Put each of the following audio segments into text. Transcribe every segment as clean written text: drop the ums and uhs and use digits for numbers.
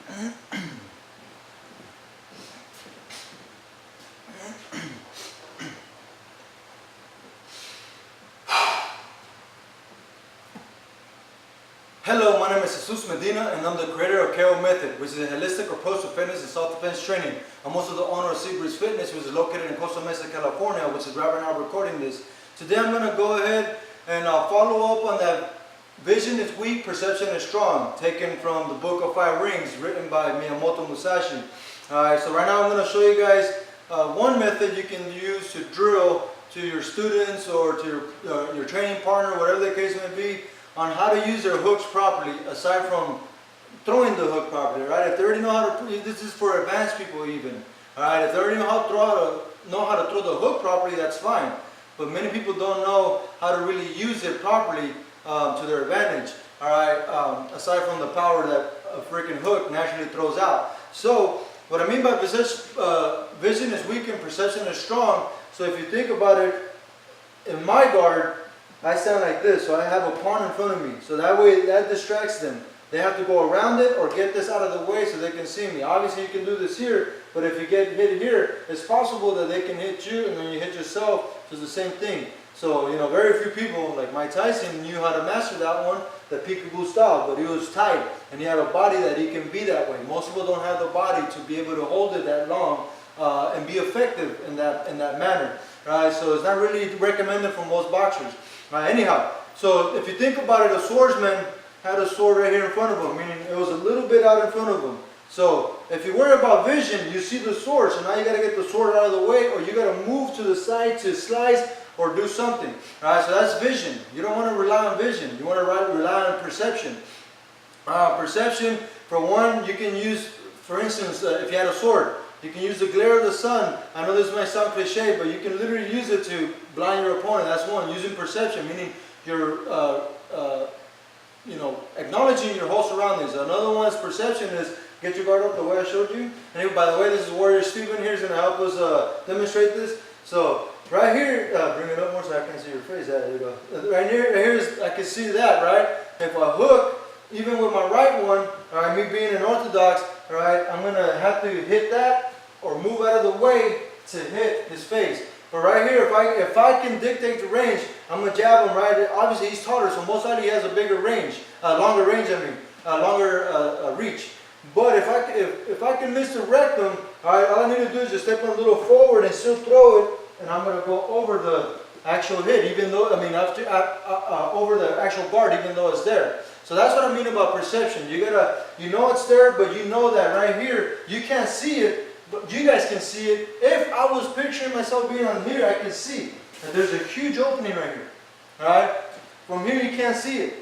Hello, my name is Jesus Medina and I'm the creator of KO Method, which is a holistic approach to fitness and self-defense training. I'm also the owner of Seabreeze Fitness, which is located in Costa Mesa, California, which is right now recording this. Today I'm going to go ahead and follow up on that Vision is Weak, Perception is Strong, taken from the book of 5 Rings, written by Miyamoto Musashi. Alright, so right now I'm going to show you guys one method you can use to drill to your students or to your training partner, whatever the case may be, on how to use their hooks properly, aside from throwing the hook properly, right? If they already know how to, this is for advanced people even, all right? If they already know how to throw the hook properly, that's fine. But many people don't know how to really use it properly to their advantage, all right? Aside from the power that a freaking hook naturally throws out. So what I mean by vision is weak and perception is strong. So if you think about it, in my guard, I stand like this, so I have a pawn in front of me. So that way, that distracts them. They have to go around it or get this out of the way so they can see me. Obviously, you can do this here, but if you get hit here, it's possible that they can hit you and then you hit yourself. So it's the same thing. So, you know, very few people, like Mike Tyson, knew how to master that one, the peekaboo style, but he was tight and he had a body that he can be that way. Most people don't have the body to be able to hold it that long and be effective in that manner. Right? So it's not really recommended for most boxers. Anyhow, so if you think about it, a swordsman had a sword right here in front of him, meaning it was a little bit out in front of him. So if you worry about vision, you see the sword, so now you got to get the sword out of the way, or you got to move to the side to slice or do something. Alright, so that's vision. You don't want to rely on vision. You want to rely on perception. Perception, for one, you can use, for instance, if you had a sword, you can use the glare of the sun. I know this might sound cliche, but you can literally use it to blind your opponent. That's one. Using perception, meaning you're, acknowledging your whole surroundings. Another one is perception is get your guard up the way I showed you. And by the way, this is Warrior Steven here is going to help us demonstrate this. So right here, bring it up more so I can see your face. There you go. Right here, I can see that, right? If I hook, even with my right one, all right, me being an orthodox, all right, I'm going to have to hit that or move out of the way to hit his face. But right here, if I can dictate the range, I'm going to jab him right. Obviously, he's taller, so most likely he has a bigger range, longer range, longer reach. But if I can misdirect him, all right, all I need to do is just step a little forward and still throw it, and I'm going to go over the actual hit, even though, over the actual guard, even though it's there. So that's what I mean about perception. You know it's there, but you know that right here, you can't see it, but you guys can see it. If I was picturing myself being on here, I can see that there's a huge opening right here. All right? From here you can't see it.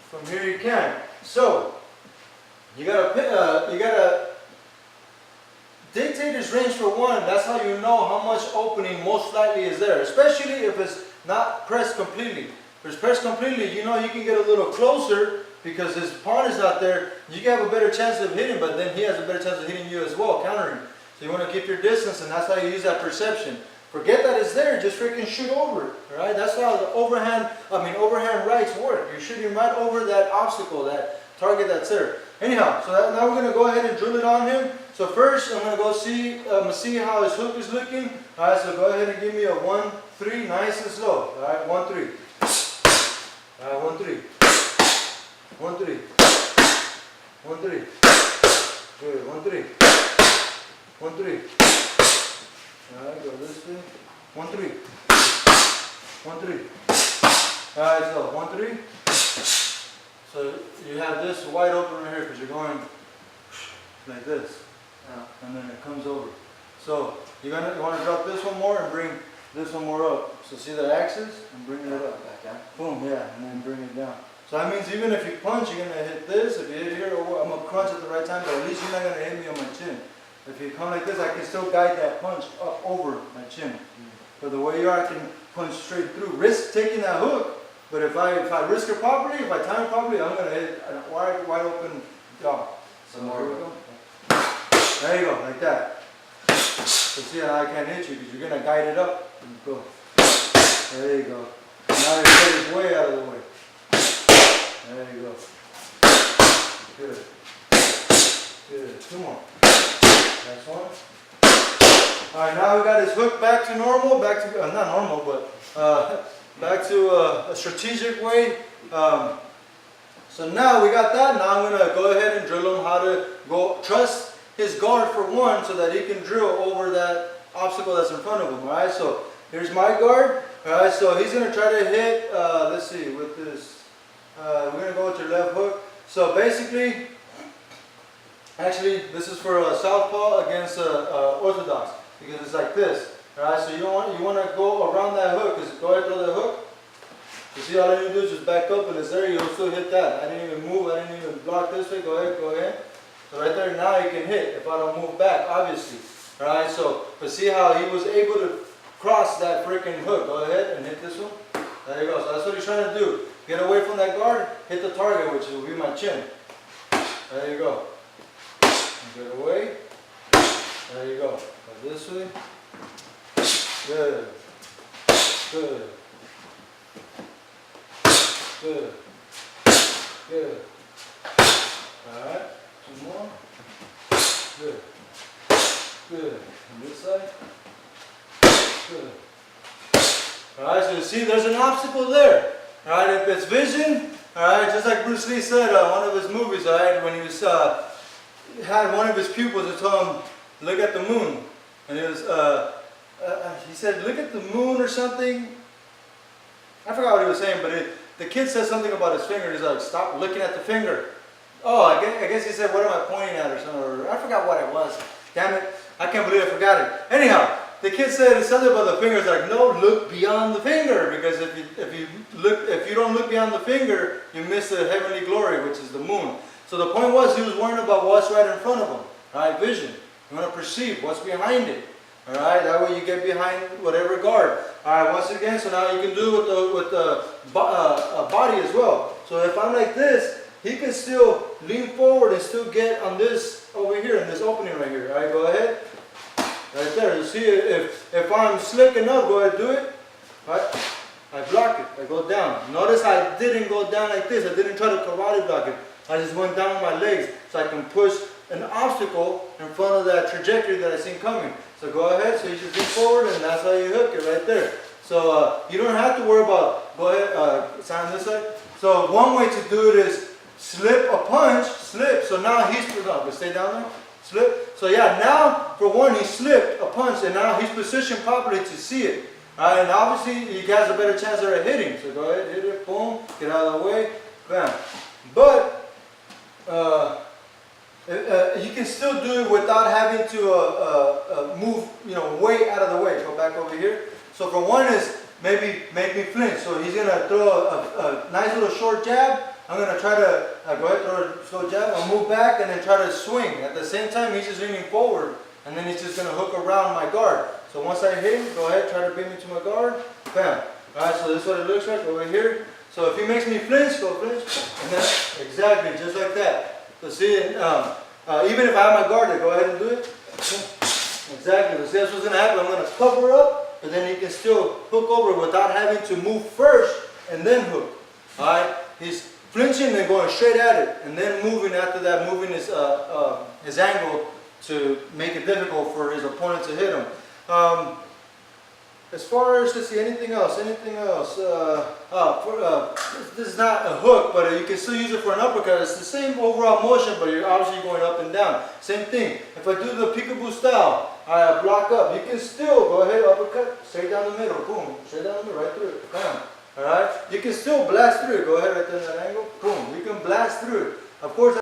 From here you can. So you gotta dictate his range for one. That's how you know how much opening most likely is there, especially if it's not pressed completely. If it's pressed completely, you know you can get a little closer because his pawn is not there. You can have a better chance of hitting, but then he has a better chance of hitting you as well, countering. So you want to keep your distance, and that's how you use that perception. Forget that it's there, just freaking shoot over it, right? That's how the overhand rights work. You're shooting right over that obstacle, that target that's there. Anyhow, so now we're going to go ahead and drill it on him. So first, I'm going to go see how his hook is looking. All right, so go ahead and give me a 1-3, nice and slow. All right, 1-3. All right, 1-3. 1-3. 1-3. Good, 1-3. 1-3. Alright, go this way. 1-3. 1-3. Alright, so 1-3. So you have this wide open right here because you're going like this. And then it comes over. So you want to drop this one more and bring this one more up. So see the axis and bring it up. Boom, yeah, and then bring it down. So that means even if you punch, you're going to hit this. If you hit here, I'm going to crunch at the right time, but at least you're not going to hit me on my chin. If you come like this, I can still guide that punch up over my chin. But the way you are, I can punch straight through. Risk taking that hook, but if I risk it properly, if I time it properly, I'm going to hit a wide open jaw. So here we go. There you go, like that. So see how I can't hit you because you're going to guide it up. And go. There you go. Now your head is way out of the way. There you go. Good. Good. 2 more. Next one. Alright, now we got his hook back to normal, back to, not normal, but back to a strategic way. So now we got that. Now I'm going to go ahead and drill him how to go trust his guard for one so that he can drill over that obstacle that's in front of him. Alright, so here's my guard. Alright, so he's going to try to hit, let's see, with this, we're going to go with your left hook. So basically, actually, this is for a southpaw against orthodox because it's like this. Alright, so you want to go around that hook. Go ahead and throw the hook. You see, all I need to do is just back up and it's there. You'll still hit that. I didn't even move. I didn't even block this way. Go ahead. So right there, now you can hit if I don't move back, obviously. Alright, so, but see how he was able to cross that freaking hook. Go ahead and hit this one. There you go. So that's what he's trying to do. Get away from that guard, hit the target, which will be my chin. There you go. Get away. There you go. Go this way. Good. Good. Good. Good. Alright. 2 more. Good. Good. On this side. Good. Alright, so you see there's an obstacle there. Alright, if it's vision, alright, just like Bruce Lee said one of his movies, alright, when he was had one of his pupils to tell him, look at the moon. And it was he said, look at the moon or something. I forgot what he was saying, but the kid said something about his finger. He's like, stop looking at the finger. Oh, I guess he said, what am I pointing at or something. Or I forgot what it was. Damn it. I can't believe I forgot it. Anyhow, the kid said something about the finger. It's like, no, look beyond the finger. Because if you don't look beyond the finger, you miss the heavenly glory, which is the moon. So the point was, he was worrying about what's right in front of him. Alright, vision. You want to perceive what's behind it. Alright, that way you get behind whatever guard. Alright, once again, so now you can do it with the body as well. So if I'm like this, he can still lean forward and still get on this over here, in this opening right here. Alright, go ahead. Right there. You see, if I'm slick enough, go ahead and do it. Alright, I block it. I go down. Notice I didn't go down like this. I didn't try to karate block it. I just went down with my legs so I can push an obstacle in front of that trajectory that I seen coming. So go ahead, so you just lean forward and that's how you hook it right there. So you don't have to worry about, go ahead, stand this side. So one way to do it is slip a punch, slip. So now he's, no, stay down there, slip. So yeah, now for one he slipped a punch and now he's positioned properly to see it. Alright, and obviously he has a better chance of hitting. So go ahead, hit it, boom, get out of the way, bam. But you can still do it without having to move, way out of the way. Go back over here. So for one is maybe make me flinch. So he's gonna throw a nice little short jab. I'm gonna try to go ahead, throw a slow jab. I'll move back and then try to swing. At the same time, he's just leaning forward, and then he's just gonna hook around my guard. So once I hit him, go ahead, try to bring me to my guard. Bam. All right. So this is what it looks like over here. So if he makes me flinch, go flinch, and then exactly just like that. So see, even if I have my guard there, go ahead and do it. Exactly. So see, that's what's going to happen. I'm going to cover up, but then he can still hook over without having to move first and then hook. All right. He's flinching and going straight at it, and then moving after that, moving his angle to make it difficult for his opponent to hit him. As far as, let's see, anything else? This is not a hook, but you can still use it for an uppercut. It's the same overall motion, but you're obviously going up and down. Same thing. If I do the peekaboo style, I block up. You can still go ahead, uppercut, straight down the middle, boom, straight down the middle, right through it, bam. All right. You can still blast through it. Go ahead, right there in that angle, boom. You can blast through it. Of course.